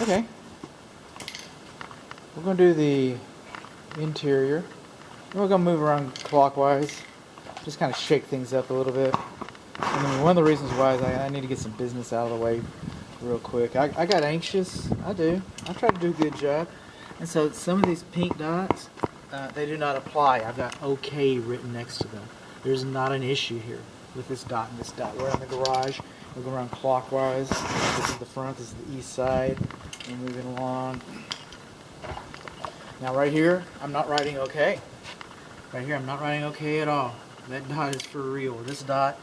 Okay. We're going to do the interior. And we're going to move around clockwise. Just kind of shake things up a little bit. And then one of the reasons why is I need to get some business out of the way real quick. I got anxious. I do. I try to do a good job. And so some of these pink dots, they do not apply. I've got OK written next to them. There's not an issue here with this dot and this dot. We're in the garage. We're going around clockwise. This is the front. This is the east side. We're moving along. Now right here, I'm not writing OK. Right here, I'm not writing OK at all. That dot is for real. This dot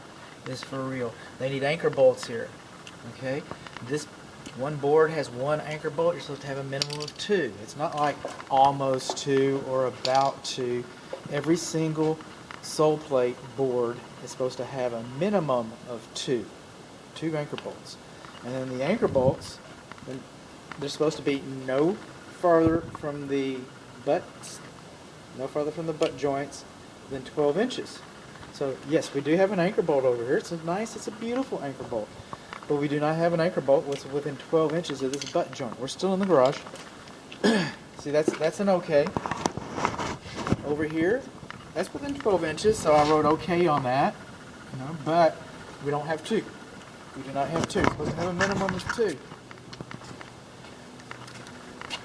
is for real. They need anchor bolts here. Okay? This one board has one anchor bolt. You're supposed to have a minimum of 2. It's not like almost 2 or about 2. Every single sole plate board is supposed to have a minimum of 2 anchor bolts. And then the anchor bolts, they're supposed to be no farther from the butt joints than 12 inches. So yes, we do have an anchor bolt over here. It's a beautiful anchor bolt. But we do not have an anchor bolt within 12 inches of this butt joint. We're still in the garage. See, that's an OK. Over here, that's within 12 inches, so I wrote OK on that. But we don't have 2. We do not have 2. We're supposed to have a minimum of 2.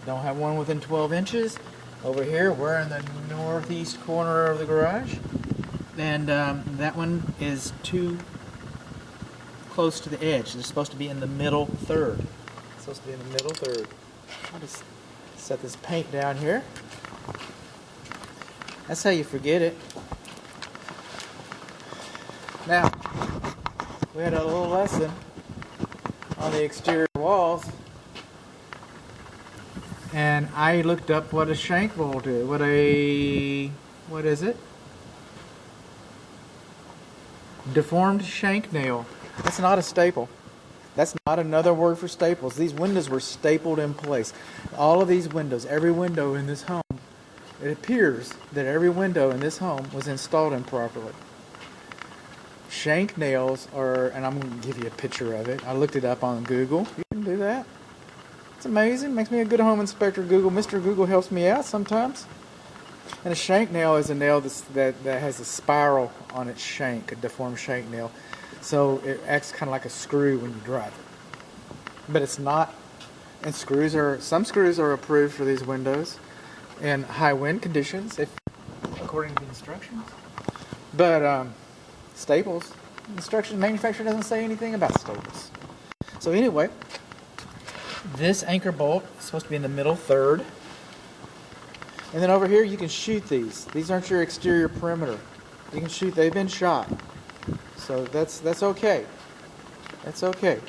Don't have one within 12 inches. Over here, we're in the northeast corner of the garage. And that one is too close to the edge. They're supposed to be in the middle third. I'll just set this paint down here. That's how you forget it. Now, we had a little lesson on the exterior walls. And I looked up what a shank bolt is. What is it? Deformed shank nail. That's not a staple. That's not another word for staples. These windows were stapled in place. All of these windows, every window in this home, it appears that every window in this home was installed improperly. Shank nails are, and I'm going to give you a picture of it. I looked it up on Google. You can do that. It's amazing. Makes me a good home inspector. Google. Mr. Google helps me out sometimes. And a shank nail is a nail that has a spiral on its shank, a deformed shank nail. So it acts kind of like a screw when you drive it. But it's not. And some screws are approved for these windows in high wind conditions, according to the instructions. But staples, manufacturer doesn't say anything about staples. So anyway, this anchor bolt is supposed to be in the middle third. And then over here you can shoot these. These aren't your exterior perimeter. You can shoot, they've been shot. So that's okay. That's okay.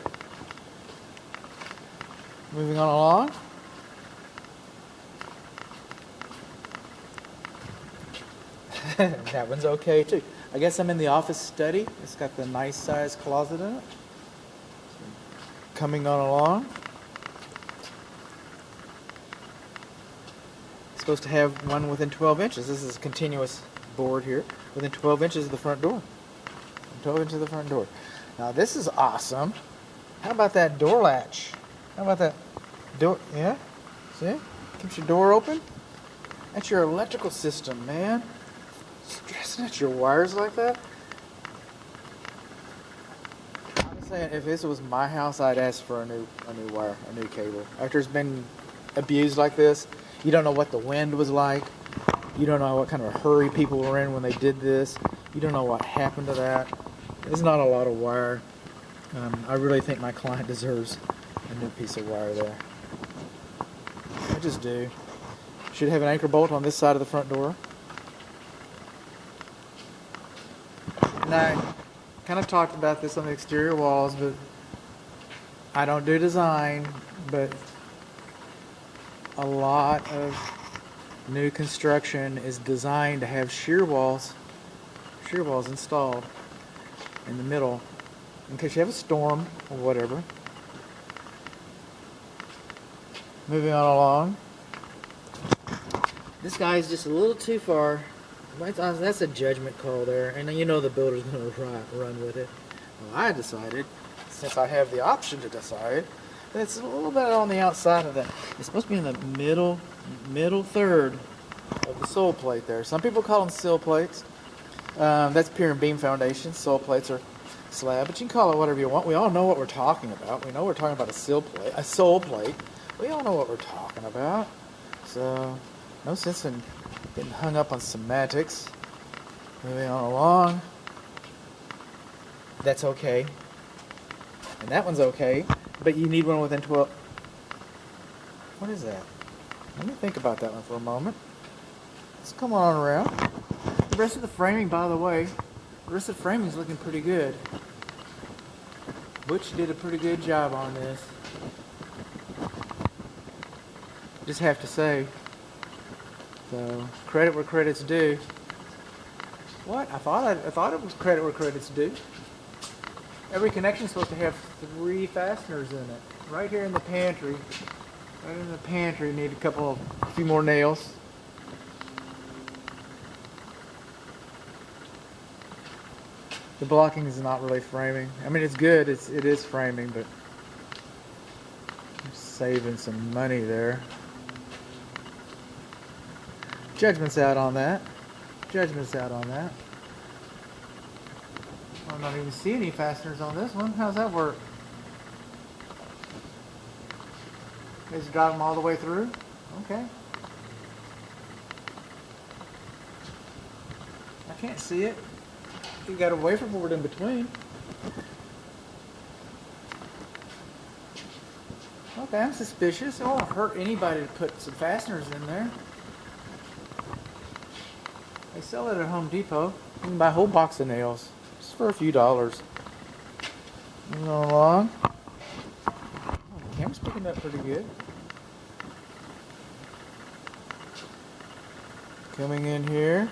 Moving on along. That one's okay too. I guess I'm in the office study. It's got the nice size closet in it. Coming on along. Supposed to have one within 12 inches. This is a continuous board here. Within 12 inches of the front door. 12 inches of the front door. Now this is awesome. How about that door latch? How about that door? Yeah? See? Keeps your door open. That's your electrical system, man. Stressing out your wires like that. I'm saying if this was my house, I'd ask for a new wire, a new cable. After it's been abused like this, you don't know what the wind was like. You don't know what kind of a hurry people were in when they did this. You don't know what happened to that. There's not a lot of wire. I really think my client deserves a new piece of wire there. I just do. Should have an anchor bolt on this side of the front door. And I kind of talked about this on the exterior walls, but I don't do design, but a lot of new construction is designed to have shear walls installed in the middle in case you have a storm or whatever. Moving on along. This guy is just a little too far. That's a judgment call there, and you know the builder's going to run with it. Well, I decided, since I have the option to decide, It's a little bit on the outside of that. It's supposed to be in the middle third of the sole plate there. Some people call them sill plates. That's pier and beam foundation. Sole plates are slab, but you can call it whatever you want. We all know what we're talking about. We know we're talking about a sole plate. We all know what we're talking about. So, no sense in getting hung up on semantics. Moving on along. That's okay. And that one's okay. But you need one within 12. What is that? Let me think about that one for a moment. Let's come on around. The rest of the framing, by the way, the rest of the framing is looking pretty good. Butch did a pretty good job on this. Just have to say. So, credit where credit's due. What? I thought it was credit where credit's due. Every connection is supposed to have 3 fasteners in it. Right here in the pantry. Right in the pantry, need a few more nails. The blocking is not really framing. I mean, it's good. It is framing, but I'm saving some money there. Judgment's out on that. Judgment's out on that. I'm not even see any fasteners on this one. How's that work? Just drive them all the way through? Okay. I can't see it. You got a wafer board in between. Okay, I'm suspicious. It won't hurt anybody to put some fasteners in there. They sell it at Home Depot. You can buy a whole box of nails just for a few dollars. Moving along. Oh, the camera's picking up pretty good. Coming in here.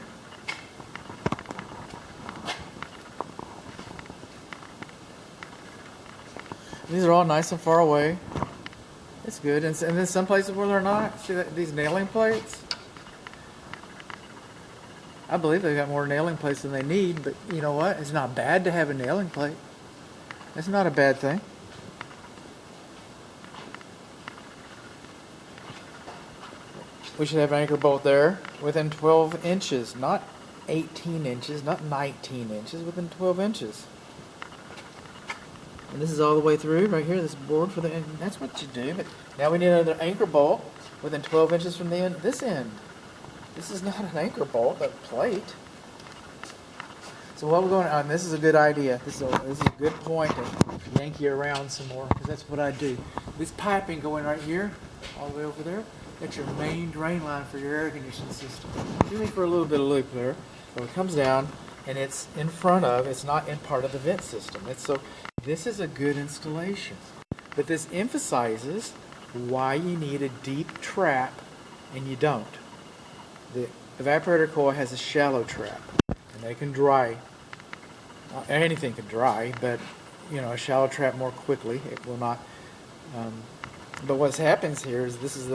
These are all nice and far away. It's good. And then some places where they're not. See these nailing plates? I believe they got more nailing plates than they need, but you know what? It's not bad to have a nailing plate. It's not a bad thing. We should have an anchor bolt there within 12 inches, not 18 inches, not 19 inches, within 12 inches. And this is all the way through right here, this board for the end. That's what you do. But now we need another anchor bolt within 12 inches from the end. This end. This is not an anchor bolt, a plate. So what we're going on, this is a good idea. This is a good point to yank you around some more, because that's what I do. This piping going right here, all the way over there, that's your main drain line for your air conditioning system. You need for a little bit of loop there. So it comes down, and it's in front of, it's not in part of the vent system. This is a good installation. But this emphasizes why you need a deep trap and you don't. The evaporator coil has a shallow trap, and they can dry. Anything can dry, but a shallow trap more quickly. It will not. But what happens here is this is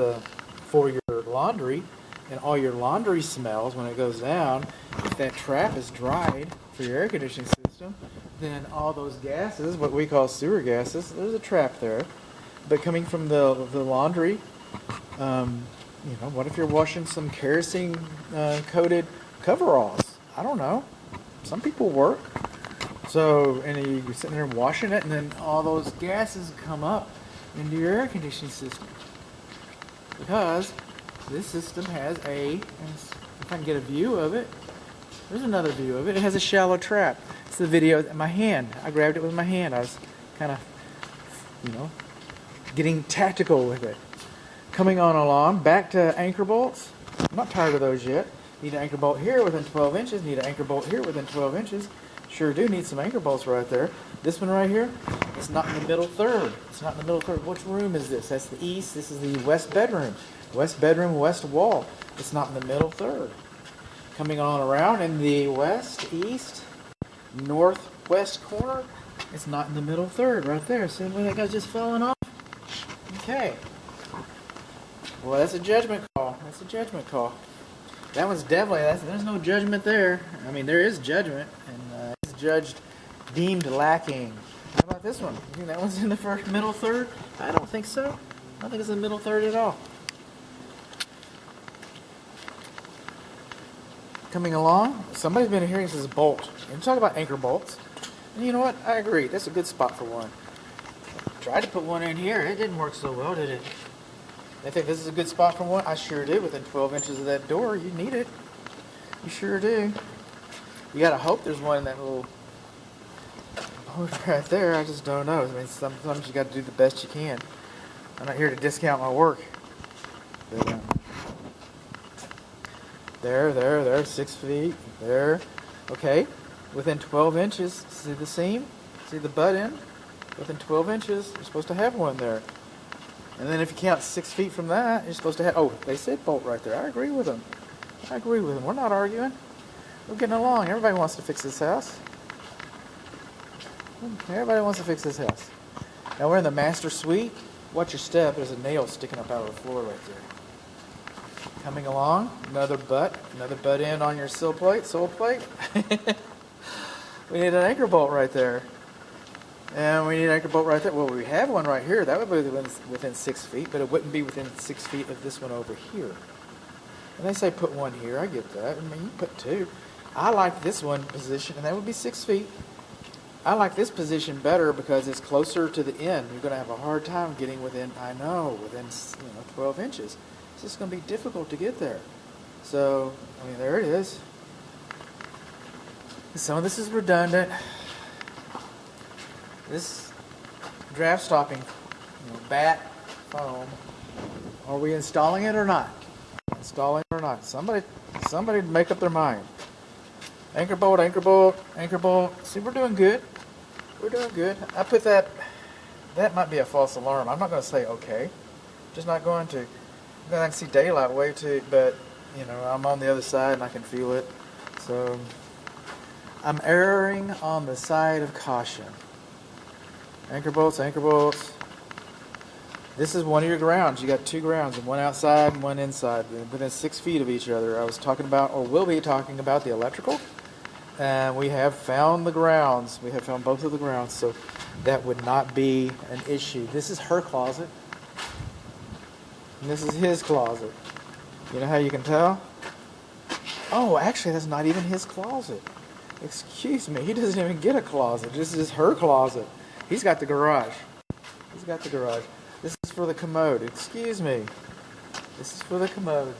for your laundry, and all your laundry smells when it goes down. If that trap is dried for your air conditioning system, then all those gases, what we call sewer gases, there's a trap there. But coming from the laundry, what if you're washing some kerosene coated coveralls? I don't know. Some people work. So, and you're sitting there washing it, and then all those gases come up into your air conditioning system. Because this system has if I can get a view of it, there's another view of it. It has a shallow trap. It's the video in my hand. I grabbed it with my hand. I was kind of, getting tactical with it. Coming on along, back to anchor bolts. I'm not tired of those yet. Need an anchor bolt here within 12 inches. Need an anchor bolt here within 12 inches. Sure do need some anchor bolts right there. This one right here, it's not in the middle third. It's not in the middle third. Which room is this? That's the east. This is the west bedroom. West bedroom, west wall. It's not in the middle third. Coming on around in the west, east, northwest corner, it's not in the middle third right there. See where that guy's just falling off? Okay. Well, that's a judgment call. That's a judgment call. That one's definitely, there's no judgment there. I mean, there is judgment, and it's deemed lacking. How about about this one? You think that one's in the first middle third? I don't think so. I don't think it's in the middle third at all. Coming along, somebody's been here and says bolt. And talk about anchor bolts. And you know what? I agree. That's a good spot for one. Tried to put one in here. It didn't work so well, did it? I think this is a good spot for one. I sure do. Within 12 inches of that door, you need it. You sure do. You gotta hope there's one in that little bolt right there. I just don't know. I mean, sometimes you gotta do the best you can. I'm not here to discount my work. But, there, 6 feet, there. Okay, within 12 inches, see the seam? See the butt end? Within 12 inches, you're supposed to have one there. And then if you count 6 feet from that, you're supposed to have, oh, they said bolt right there. I agree with them. We're not arguing. We're getting along. Everybody wants to fix this house. Everybody wants to fix this house. Now we're in the master suite. Watch your step. There's a nail sticking up out of the floor right there. Coming along, another butt end on your sole plate. We need an anchor bolt right there. And we need an anchor bolt right there. Well, we have one right here. That would be within 6 feet, but it wouldn't be within 6 feet of this one over here. And they say put one here. I get that. I mean, you put two. I like this one position, and that would be 6 feet. I like this position better because it's closer to the end. You're going to have a hard time getting within 12 inches. It's just going to be difficult to get there. So, I mean, there it is. Some of this is redundant. This draft stopping, bat foam. Are we installing it or not? Somebody make up their mind. Anchor bolt. See, we're doing good. I put that might be a false alarm. I'm not going to say okay. Just not going to. I can see daylight way too, but I'm on the other side and I can feel it. So I'm erring on the side of caution. Anchor bolts. This is one of your grounds. You got two grounds, one outside and one inside, within 6 feet of each other. I was talking about, or will be talking about, the electrical. And we have found the grounds. We have found both of the grounds, so that would not be an issue. This is her closet. And this is his closet. You know how you can tell? Oh, actually, that's not even his closet. Excuse me. He doesn't even get a closet. This is her closet. He's got the garage. This is for the commode. Excuse me. This is for the commode.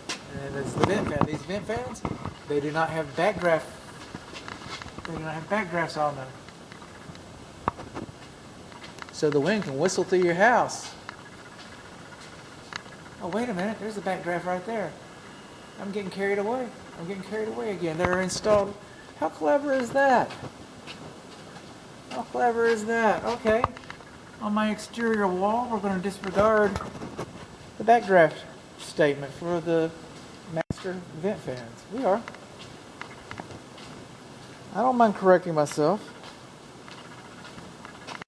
And it's the vent fan. These vent fans, they do not have backdraft. They do not have backdrafts on them. So the wind can whistle through your house. Oh, wait a minute. There's a backdraft right there. I'm getting carried away again. They're installed. How clever is that? Okay. On my exterior wall, we're going to disregard the backdraft statement for the master vent fans. We are. I don't mind correcting myself.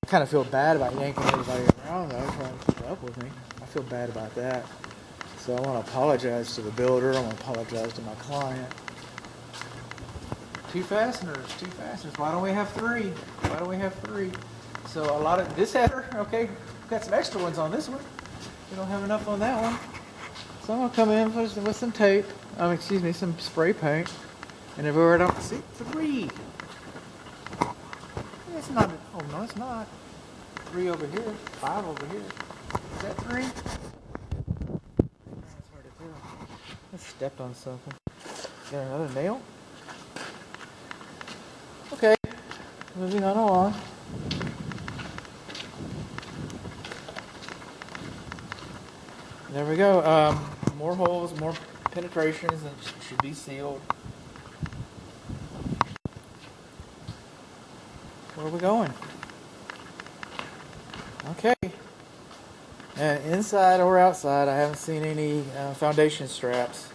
I kind of feel bad about yanking everybody around, though, trying to keep up with me. I feel bad about that. So I want to apologize to the builder. I want to apologize to my client. Two fasteners. Why don't we have three? So a lot of this header, okay, got some extra ones on this one. We don't have enough on that one. So I'm going to come in with some tape, some spray paint, and everywhere I don't see, three. It's not, oh no it's not. 3 over here, 5 over here. Is that 3? That's hard to tell. I stepped on something. Got another nail? Okay, moving on along. There we go. More holes, more penetrations, and it should be sealed. Where are we going? Okay. And inside or outside, I haven't seen any foundation straps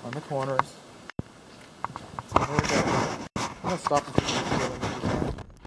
on the corners. So there we go. I'm going to stop.